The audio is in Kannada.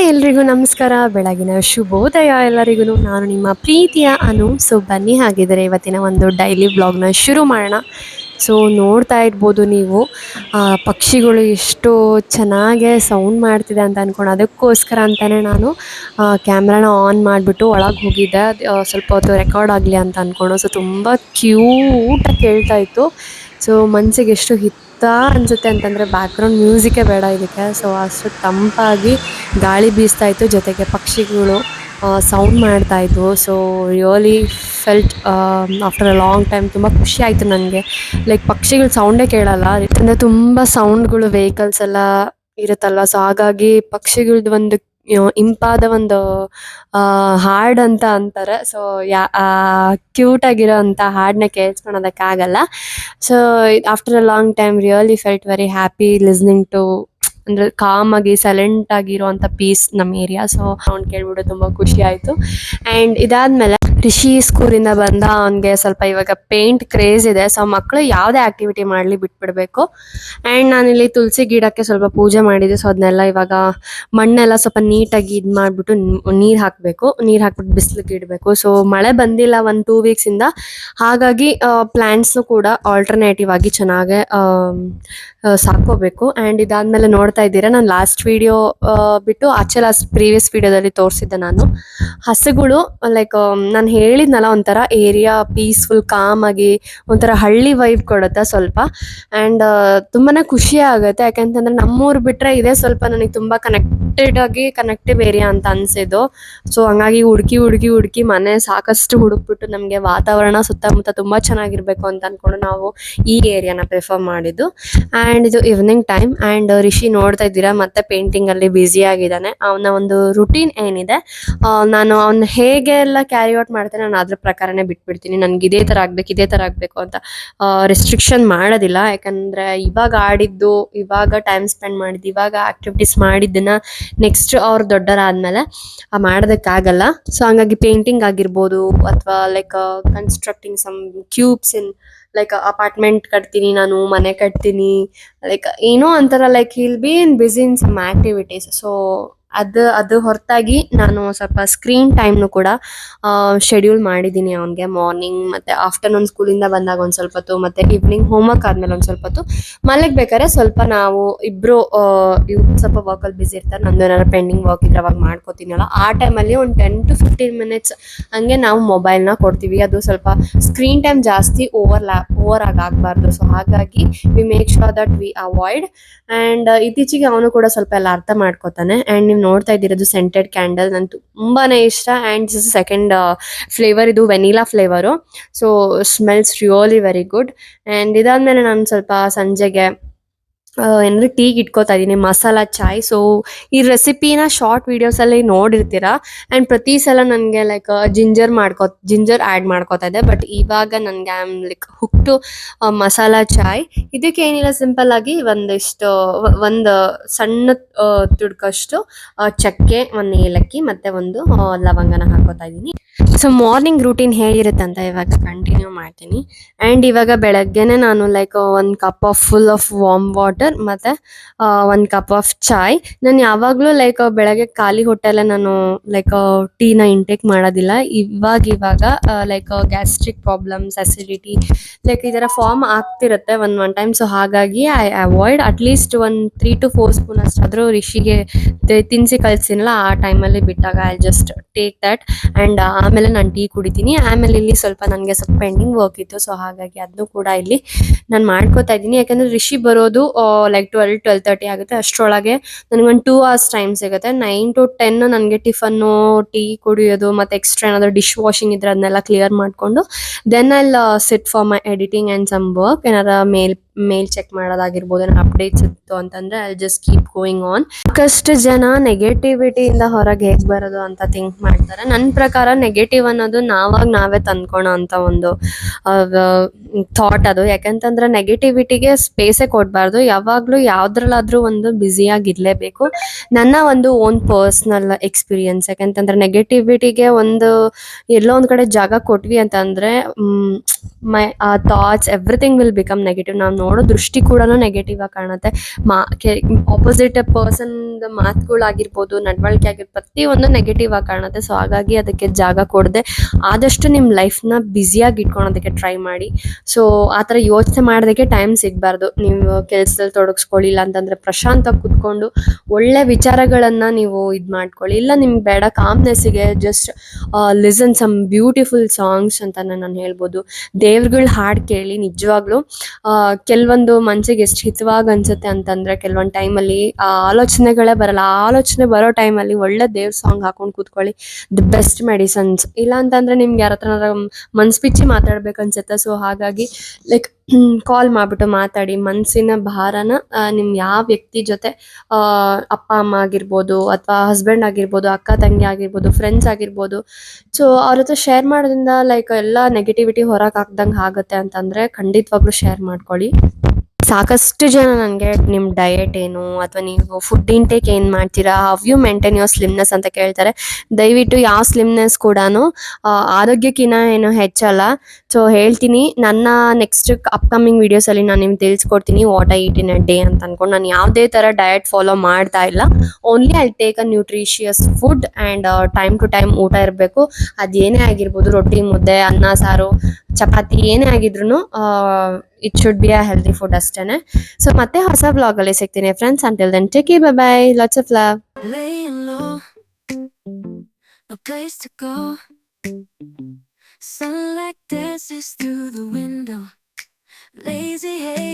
ಹಾಯ್ ಎಲ್ರಿಗೂ ನಮಸ್ಕಾರ, ಬೆಳಗಿನ ಶುಭೋದಯ ಎಲ್ಲರಿಗೂ. ನಾನು ನಿಮ್ಮ ಪ್ರೀತಿಯ ಅನು. ಸೊ ಬನ್ನಿ, ಹಾಗಿದ್ರೆ ಇವತ್ತಿನ ಒಂದು ಡೈಲಿ ವ್ಲಾಗ್ನ ಶುರು ಮಾಡೋಣ. ಸೊ ನೋಡ್ತಾ ಇರ್ಬೋದು ನೀವು ಪಕ್ಷಿಗಳು ಎಷ್ಟು ಚೆನ್ನಾಗೆ ಸೌಂಡ್ ಮಾಡ್ತಿದೆ ಅಂತ ಅಂದ್ಕೊಂಡು, ಅದಕ್ಕೋಸ್ಕರ ಅಂತಲೇ ನಾನು ಕ್ಯಾಮ್ರಾನ ಆನ್ ಮಾಡಿಬಿಟ್ಟು ಒಳಗೆ ಹೋಗಿದ್ದೆ, ಸ್ವಲ್ಪ ಹೊತ್ತು ರೆಕಾರ್ಡ್ ಆಗಲಿ ಅಂತ ಅಂದ್ಕೊಂಡು. ಸೊ ತುಂಬ ಕ್ಯೂಟಾಗಿ ಕೇಳ್ತಾ ಇತ್ತು. ಸೊ ಮನಸ್ಸಿಗೆ ಎಷ್ಟು ಅನಿಸುತ್ತೆ ಅಂತಂದರೆ ಬ್ಯಾಕ್ಗ್ರೌಂಡ್ ಮ್ಯೂಸಿಕೇ ಬೇಡ ಇದಕ್ಕೆ. ಸೊ ಅಷ್ಟು ತಂಪಾಗಿ ಗಾಳಿ ಬೀಸ್ತಾ ಇತ್ತು, ಜೊತೆಗೆ ಪಕ್ಷಿಗಳು ಸೌಂಡ್ ಮಾಡ್ತಾಯಿದ್ವು. So really felt after a long time ತುಂಬ ಖುಷಿ ಆಯಿತು ನನಗೆ. ಲೈಕ್ ಪಕ್ಷಿಗಳು ಸೌಂಡೇ ಕೇಳಲ್ಲ, ಯಾಕಂದರೆ ತುಂಬ ಸೌಂಡ್ಗಳು ವೆಹಿಕಲ್ಸ್ ಎಲ್ಲ ಇರುತ್ತಲ್ಲ. ಸೊ ಹಾಗಾಗಿ ಪಕ್ಷಿಗಳದ್ದು ಒಂದು ಇಂಪಾದ ಒಂದು ಹಾಡು ಅಂತ ಅಂತಾರೆ. ಸೊ ಕ್ಯೂಟಾಗಿರೋ ಅಂಥ ಹಾಡನ್ನ ಕೇಳಿಸ್ಕೊಳೋದಕ್ಕಾಗಲ್ಲ. So after a long time really felt very happy listening to, ಅಂದರೆ ಕಾಮಾಗಿ ಸೈಲೆಂಟ್ ಆಗಿರುವಂಥ ಪೀಸ್ ನಮ್ಮ ಏರಿಯಾ. ಸೊ ಅವ್ನು ಕೇಳ್ಬಿಟ್ಟು ತುಂಬ ಖುಷಿ ಆಯಿತು. ಆ್ಯಂಡ್ ಇದಾದಮೇಲೆ ರಿಷಿ ಸ್ಕೂಲಿಂದ ಬಂದ, ಅವನಿಗೆ ಸ್ವಲ್ಪ ಇವಾಗ ಪೇಂಟ್ ಕ್ರೇಜ್ ಇದೆ. ಸೊ ಮಕ್ಕಳು ಯಾವುದೇ ಆ್ಯಕ್ಟಿವಿಟಿ ಮಾಡಲಿ ಬಿಟ್ಬಿಡಬೇಕು. ಆ್ಯಂಡ್ ನಾನಿಲ್ಲಿ ತುಳಸಿ ಗಿಡಕ್ಕೆ ಸ್ವಲ್ಪ ಪೂಜೆ ಮಾಡಿದ್ದೆ. ಸೊ ಅದನ್ನೆಲ್ಲ ಇವಾಗ ಮಣ್ಣೆಲ್ಲ ಸ್ವಲ್ಪ ನೀಟಾಗಿ ಇದು ಮಾಡಿಬಿಟ್ಟು ನೀರು ಹಾಕಬೇಕು. ನೀರು ಹಾಕ್ಬಿಟ್ಟು ಬಿಸಿಲಿಗೆ ಇಡಬೇಕು. ಸೊ ಮಳೆ ಬಂದಿಲ್ಲ 1-2 ವೀಕ್ಸಿಂದ, ಹಾಗಾಗಿ ಪ್ಲ್ಯಾಂಟ್ಸ್ನು ಕೂಡ ಆಲ್ಟರ್ನೇಟಿವ್ ಆಗಿ ಚೆನ್ನಾಗೆ ಸಾಕೋಬೇಕು. ಆ್ಯಂಡ್ ಇದಾದಮೇಲೆ ನೋಡ್ತಾ ಇದ್ದೀರಾ, ನಾನು ಲಾಸ್ಟ್ ವೀಡಿಯೋ ಬಿಟ್ಟು ಲಾಸ್ಟ್ ಪ್ರೀವಿಯಸ್ ವೀಡಿಯೋದಲ್ಲಿ ತೋರಿಸಿದ್ದೆ ನಾನು ಹಸುಗಳು. ಲೈಕ್ ನಾನು ಹೇಳಿದ್ನಲ್ಲ, ಒಂಥರ ಏರಿಯಾ ಪೀಸ್ಫುಲ್ ಕಾಮಾಗಿ ಒಂಥರ ಹಳ್ಳಿ ವೈಬ್ ಕೊಡುತ್ತೆ ಸ್ವಲ್ಪ. ಆ್ಯಂಡ್ ತುಂಬಾ ಖುಷಿ ಆಗುತ್ತೆ, ಯಾಕೆಂತಂದರೆ ನಮ್ಮೂರು ಬಿಟ್ಟರೆ ಇದೇ ಸ್ವಲ್ಪ ನನಗೆ ತುಂಬ ಕನೆಕ್ಟಿವ್ ಏರಿಯಾ ಅಂತ ಅನಿಸಿದ್ದು. ಸೊ ಹಂಗಾಗಿ ಹುಡುಕಿ ಮನೆ ಸಾಕಷ್ಟು ಹುಡುಕ್ಬಿಟ್ಟು ನಮಗೆ ವಾತಾವರಣ ಸುತ್ತಮುತ್ತ ತುಂಬ ಚೆನ್ನಾಗಿರಬೇಕು ಅಂತ ಅಂದ್ಕೊಂಡು ನಾವು ಈ ಏರಿಯಾನ ಪ್ರಿಫರ್ ಮಾಡಿದ್ದು. ಆ್ಯಂಡ್ ಇದು ಈವ್ನಿಂಗ್ ಟೈಮ್. ಆ್ಯಂಡ್ ರಿಷಿ ನೋಡ್ತಾ ಇದ್ದೀರಾ, ಮತ್ತೆ ಪೇಂಟಿಂಗಲ್ಲಿ ಬ್ಯುಸಿ ಆಗಿದ್ದಾನೆ. ಅವನ ಒಂದು ರುಟೀನ್ ಏನಿದೆ, ನಾನು ಅವ್ನು ಹೇಗೆಲ್ಲ ಕ್ಯಾರಿ ಔಟ್ ಮಾಡ್ತೇನೆ ನಾನು ಅದ್ರ ಪ್ರಕಾರನೇ ಬಿಟ್ಬಿಡ್ತೀನಿ. ನನಗೆ ಇದೇ ಥರ ಆಗಬೇಕು ಅಂತ ರೆಸ್ಟ್ರಿಕ್ಷನ್ ಮಾಡೋದಿಲ್ಲ. ಯಾಕಂದರೆ ಇವಾಗ ಆಡಿದ್ದು, ಇವಾಗ ಟೈಮ್ ಸ್ಪೆಂಡ್ ಮಾಡಿದ್ದು, ಇವಾಗ ಆ್ಯಕ್ಟಿವಿಟೀಸ್ ಮಾಡಿದ್ದನ್ನು ನೆಕ್ಸ್ಟ್ ಅವ್ರು ದೊಡ್ಡರಾದಮೇಲೆ ಮಾಡೋದಕ್ಕಾಗಲ್ಲ. ಸೊ ಹಂಗಾಗಿ ಪೇಂಟಿಂಗ್ ಆಗಿರ್ಬೋದು, ಅಥವಾ like constructing some cubes in like apartment ಕಟ್ತೀನಿ, ನಾನು ಮನೆ ಕಟ್ತೀನಿ, ಲೈಕ್ ಏನೋ ಒಂಥರ like will be in busy in some activities. So ಅದು ಹೊರತಾಗಿ ನಾನು ಸ್ವಲ್ಪ ಸ್ಕ್ರೀನ್ ಟೈಮ್ನು ಕೂಡ ಶೆಡ್ಯೂಲ್ ಮಾಡಿದ್ದೀನಿ ಅವನಿಗೆ. ಮಾರ್ನಿಂಗ್ ಮತ್ತು ಆಫ್ಟರ್ನೂನ್ ಸ್ಕೂಲಿಂದ ಬಂದಾಗ ಒಂದು ಸ್ವಲ್ಪ ಹೊತ್ತು, ಮತ್ತು ಈವ್ನಿಂಗ್ ಹೋಮ್ವರ್ಕ್ ಆದಮೇಲೆ ಒಂದು ಸ್ವಲ್ಪ ಹೊತ್ತು, ಮಲಗಬೇಕಾದ್ರೆ ಸ್ವಲ್ಪ ನಾವು ಇಬ್ಬರು ಇವ್ರು ಸ್ವಲ್ಪ ವರ್ಕಲ್ಲಿ ಬ್ಯುಸಿ ಇರ್ತಾರೆ, ನಂದು ಏನಾದ್ರು ಪೆಂಡಿಂಗ್ ವರ್ಕ್ ಇದ್ರೆ ಅವಾಗ ಮಾಡ್ಕೋತೀನಲ್ಲ, ಆ ಟೈಮಲ್ಲಿ ಒಂದು 10 to 15 minutes ಹಂಗೆ ನಾವು ಮೊಬೈಲ್ನ ಕೊಡ್ತೀವಿ. ಅದು ಸ್ವಲ್ಪ ಸ್ಕ್ರೀನ್ ಟೈಮ್ ಜಾಸ್ತಿ ಓವರ್ ಆಗಿ ಆಗಬಾರ್ದು. ಸೊ ಹಾಗಾಗಿ we make sure that we avoid. And ಇತ್ತೀಚೆಗೆ ಅವನು ಕೂಡ ಸ್ವಲ್ಪ ಎಲ್ಲ ಅರ್ಥ ಮಾಡ್ಕೋತಾನೆ. ಆ್ಯಂಡ್ ನೀವು ನೋಡ್ತಾ ಇದ್ದೀರದು ಸೆಂಟೆಡ್ ಕ್ಯಾಂಡಲ್, ನಂಗೆ ತುಂಬಾ ಇಷ್ಟ. ಆ್ಯಂಡ್ ದಿಸ್ ಸೆಕೆಂಡ್ ಫ್ಲೇವರ್, ಇದು vanilla flavour. So smells really very good. And ಇದಾದಮೇಲೆ ನಾನು ಸ್ವಲ್ಪ ಸಂಜೆಗೆ ಏನಾದ್ರು ಟೀಗೆ ಇಟ್ಕೋತಾ ಇದ್ದೀನಿ, ಮಸಾಲ ಚಾಯ್. ಸೊ ಈ ರೆಸಿಪಿನ ಶಾರ್ಟ್ ವೀಡಿಯೋಸಲ್ಲಿ ನೋಡಿರ್ತೀರಾ. ಆ್ಯಂಡ್ ಪ್ರತಿ ಸಲ ನನಗೆ ಲೈಕ್ ಜಿಂಜರ್ ಆ್ಯಡ್ ಮಾಡ್ಕೋತಾ ಇದ್ದೆ, ಬಟ್ ಇವಾಗ ನನಗೆ I am like hook to masala chai. ಇದಕ್ಕೆ ಏನಿಲ್ಲ, ಸಿಂಪಲ್ ಆಗಿ ಒಂದು ಸಣ್ಣ ತುಡ್ಕಷ್ಟು ಚಕ್ಕೆ, ಒಂದು ಏಲಕ್ಕಿ ಮತ್ತು ಒಂದು ಲವಂಗನ ಹಾಕೋತಾ ಇದ್ದೀನಿ. ಸೊ ಮಾರ್ನಿಂಗ್ ರೂಟೀನ್ ಹೇಗಿರುತ್ತೆ ಅಂತ ಇವಾಗ ಕಂಟಿನ್ಯೂ ಮಾಡ್ತೀನಿ. ಆ್ಯಂಡ್ ಇವಾಗ ಬೆಳಗ್ಗೆನೆ ನಾನು like 1 cup full of warm water ಮತ್ತು 1 cup ಆಫ್ ಚಾಯ್. ನಾನು ಯಾವಾಗಲೂ ಲೈಕ್ ಬೆಳಗ್ಗೆ ಖಾಲಿ ಹೊಟ್ಟೆಲ್ಲ ನಾನು ಲೈಕ್ ಟೀನ ಇಂಟೇಕ್ ಮಾಡೋದಿಲ್ಲ. ಇವಾಗ like gastric problems, acidity like ಈ ಥರ ಫಾರ್ಮ್ ಆಗ್ತಿರುತ್ತೆ ಒನ್ ಟೈಮ್. ಸೊ ಹಾಗಾಗಿ I avoid at least 3 to 4 spoon ಅಷ್ಟಾದರೂ ರಿಷಿಗೆ ತಿನ್ನಿಸಿ ಕಳಿಸ್ತೀನಲ್ಲ, ಆ ಟೈಮಲ್ಲಿ ಬಿಟ್ಟಾಗ I just take that. And ಆಮೇಲೆ ನಾನು ಟೀ ಕುಡಿತೀನಿ. ಆಮೇಲೆ ಇಲ್ಲಿ ನನಗೆ ಸ್ವಲ್ಪ ಪೆಂಡಿಂಗ್ ವರ್ಕ್ ಇತ್ತು. ಸೊ ಹಾಗಾಗಿ ಅದನ್ನು ಕೂಡ ಇಲ್ಲಿ ನಾನು ಮಾಡ್ಕೋತಾ ಇದ್ದೀನಿ. ಯಾಕಂದರೆ ರಿಷಿ ಬರೋದು ಲೈಕ್ 12-12:30 ಆಗುತ್ತೆ. ಅಷ್ಟರೊಳಗೆ ನನಗೊಂದು 2 hours ಟೈಮ್ ಸಿಗುತ್ತೆ. 9 to 10 ನನಗೆ ಟಿಫನ್ನು, ಟೀ ಕುಡಿಯೋದು, ಮತ್ತು ಎಕ್ಸ್ಟ್ರಾ ಏನಾದರೂ ಡಿಶ್ ವಾಷಿಂಗ್ ಇದ್ರೆ ಅದನ್ನೆಲ್ಲ ಕ್ಲಿಯರ್ ಮಾಡಿಕೊಂಡು then I sit for my editing and some work. ಏನಾರ ಮೇಲ್ ಚೆಕ್ ಮಾಡೋದಾಗಿರ್ಬೋದು, ಏನಾರು ಅಪ್ಡೇಟ್ಸ್ ಇತ್ತು ಅಂತಂದರೆ I just keep going on. ಸಾಕಷ್ಟು ಜನ ನೆಗೆಟಿವಿಟಿಯಿಂದ ಹೊರಗೆ ಹೇಗೆ ಬರೋದು ಅಂತ ಥಿಂಕ್ ಮಾಡ್ತಾರೆ. ನನ್ನ ಪ್ರಕಾರ ನೆಗೆಟಿವ್ ಅನ್ನೋದು ನಾವೇ ತಂದ್ಕೊಳೋ ಅಂತ ಒಂದು ಥಾಟ್ ಅದು. ಯಾಕಂತಂದ್ರೆ ನೆಗೆಟಿವಿಟಿಗೆ ಸ್ಪೇಸೇ ಕೊಡಬಾರ್ದು. ಯಾವಾಗಲೂ ಯಾವುದ್ರಲ್ಲಾದರೂ ಒಂದು ಬ್ಯುಸಿಯಾಗಿರಲೇಬೇಕು. ನನ್ನ ಒಂದು ಓನ್ ಪರ್ಸ್ನಲ್ ಎಕ್ಸ್ಪೀರಿಯನ್ಸ್. ಯಾಕಂತಂದ್ರೆ ನೆಗೆಟಿವಿಟಿಗೆ ಒಂದು ಎಲ್ಲೋ ಒಂದು ಕಡೆ ಜಾಗ ಕೊಟ್ವಿ ಅಂತಂದರೆ ಮೈ thoughts everything will become negative. ನಾವು ನೋಡೋ ದೃಷ್ಟಿ ಕೂಡ ನೆಗೆಟಿವ್ ಆಗಿ ಕಾಣುತ್ತೆ. ಮಾ ಕೆ ಆಪೋಸಿಟ್ ಪರ್ಸನ್ದ ಮಾತುಗಳಾಗಿರ್ಬೋದು, ನಡವಳಿಕೆ ಆಗಿರ್ಬೋದು, ಪ್ರತಿಯೊಂದು ನೆಗೆಟಿವ್ ಆಗಿ ಕಾಣುತ್ತೆ. ಸೊ ಹಾಗಾಗಿ ಅದಕ್ಕೆ ಜಾಗ ಕೊಡದೆ ಆದಷ್ಟು ನಿಮ್ಮ ಲೈಫ್ನ ಬ್ಯುಸಿಯಾಗಿ ಇಟ್ಕೊಳೋದಕ್ಕೆ ಟ್ರೈ ಮಾಡಿ. ಸೊ ಆ ಥರ ಯೋಚನೆ ಮಾಡೋದಕ್ಕೆ ಟೈಮ್ ಸಿಗಬಾರ್ದು. ನೀವು ಕೆಲಸದಲ್ಲಿ ತೊಡಗಿಸ್ಕೊಳ್ಳಿ, ಇಲ್ಲ ಅಂತಂದರೆ ಪ್ರಶಾಂತವಾಗಿ ಕೂತ್ಕೊಂಡು ಒಳ್ಳೆ ವಿಚಾರಗಳನ್ನು ನೀವು ಇದು ಮಾಡ್ಕೊಳ್ಳಿ. ಇಲ್ಲ ನಿಮ್ಗೆ ಬೇಡ ಕಾಮ್ನೆಸ್ಸಿಗೆ just listen some beautiful songs ಅಂತ ನಾನು ಹೇಳ್ಬೋದು. ದೇವ್ರುಗಳ ಹಾಡು ಕೇಳಿ ನಿಜವಾಗ್ಲೂ ಕೆಲವೊಂದು ಮನಸ್ಸಿಗೆ ಎಷ್ಟು ಹಿತವಾಗಿ ಅನ್ಸುತ್ತೆ ಅಂತಂದರೆ, ಕೆಲವೊಂದು ಟೈಮಲ್ಲಿ ಆ ಆಲೋಚನೆಗಳೇ ಬರಲ್ಲ. ಆ ಆಲೋಚನೆ ಬರೋ ಟೈಮಲ್ಲಿ ಒಳ್ಳೆ ದೇವ್ರ ಸಾಂಗ್ ಹಾಕೊಂಡು ಕೂತ್ಕೊಳ್ಳಿ, ದಿ ಬೆಸ್ಟ್ ಮೆಡಿಸನ್ಸ್. ಇಲ್ಲ ಅಂತಂದರೆ ನಿಮ್ಗೆ ಯಾರ ಹತ್ರ ಮನ್ಸು ಬಿಚ್ಚಿ ಮಾತಾಡ್ಬೇಕನ್ಸುತ್ತೆ. ಸೊ ಹಾಗಾಗಿ ಲೈಕ್ ಕಾಲ್ ಮಾಡಿಬಿಟ್ಟು ಮಾತಾಡಿ. ಮನಸ್ಸಿನ ಭಾರನ ನಿಮ್ಮ ಯಾವ ವ್ಯಕ್ತಿ ಜೊತೆ ಅಪ್ಪ ಅಮ್ಮ ಆಗಿರ್ಬೋದು, ಅಥವಾ ಹಸ್ಬೆಂಡ್ ಆಗಿರ್ಬೋದು, ಅಕ್ಕ ತಂಗಿ ಆಗಿರ್ಬೋದು, ಫ್ರೆಂಡ್ಸ್ ಆಗಿರ್ಬೋದು, ಸೊ ಅವ್ರ ಹತ್ರ ಶೇರ್ ಮಾಡೋದ್ರಿಂದ ಲೈಕ್ ಎಲ್ಲ ನೆಗೆಟಿವಿಟಿ ಹೊರಗೆ ಹಾಕ್ದಂಗೆ ಆಗುತ್ತೆ ಅಂತಂದರೆ ಖಂಡಿತವಾಗ್ಲೂ ಶೇರ್ ಮಾಡ್ಕೊಳ್ಳಿ. ಸಾಕಷ್ಟು ಜನ ನನಗೆ ನಿಮ್ಮ ಡಯಟ್ ಏನು, ಅಥವಾ ನೀವು ಫುಡ್ ಇಂಟೇಕ್ ಏನು ಮಾಡ್ತೀರಾ, ಹೌ ಯು ಮೇಂಟೈನ್ ಯುವರ್ ಸ್ಲಿಮ್ನೆಸ್ ಅಂತ ಕೇಳ್ತಾರೆ. ದಯವಿಟ್ಟು ಯಾವ ಸ್ಲಿಮ್ನೆಸ್ ಕೂಡ ಆರೋಗ್ಯಕ್ಕಿಂತ ಏನು ಹೆಚ್ಚಲ್ಲ. ಸೊ ಹೇಳ್ತೀನಿ, ನನ್ನ ನೆಕ್ಸ್ಟ್ ಅಪ್ಕಮಿಂಗ್ ವೀಡಿಯೋಸಲ್ಲಿ ನಾನು ನಿಮ್ಗೆ ತಿಳಿಸ್ಕೊಡ್ತೀನಿ what I eat in a day ಅಂತ ಅಂದ್ಕೊಂಡು. ನಾನು ಯಾವುದೇ ಥರ ಡಯಟ್ ಫಾಲೋ ಮಾಡ್ತಾ ಇಲ್ಲ. Only I take a nutritious food and time to time ಊಟ ಇರಬೇಕು. ಅದೇನೇ ಆಗಿರ್ಬೋದು, ರೊಟ್ಟಿ, ಮುದ್ದೆ, ಅನ್ನ, ಸಾರು, ಚಪಾತಿ ಏನೇ ಆಗಿದ್ರು it should be a healthy food ಅಷ್ಟೇ. ಸೊ ಮತ್ತೆ ಹೊಸ ಬ್ಲಾಗಲ್ಲಿ ಸಿಗ್ತೀನಿ friends. Until then take care, bye bye, lots of love. Laying low, no place to go. Sunlight dances through the window. Lazy haze.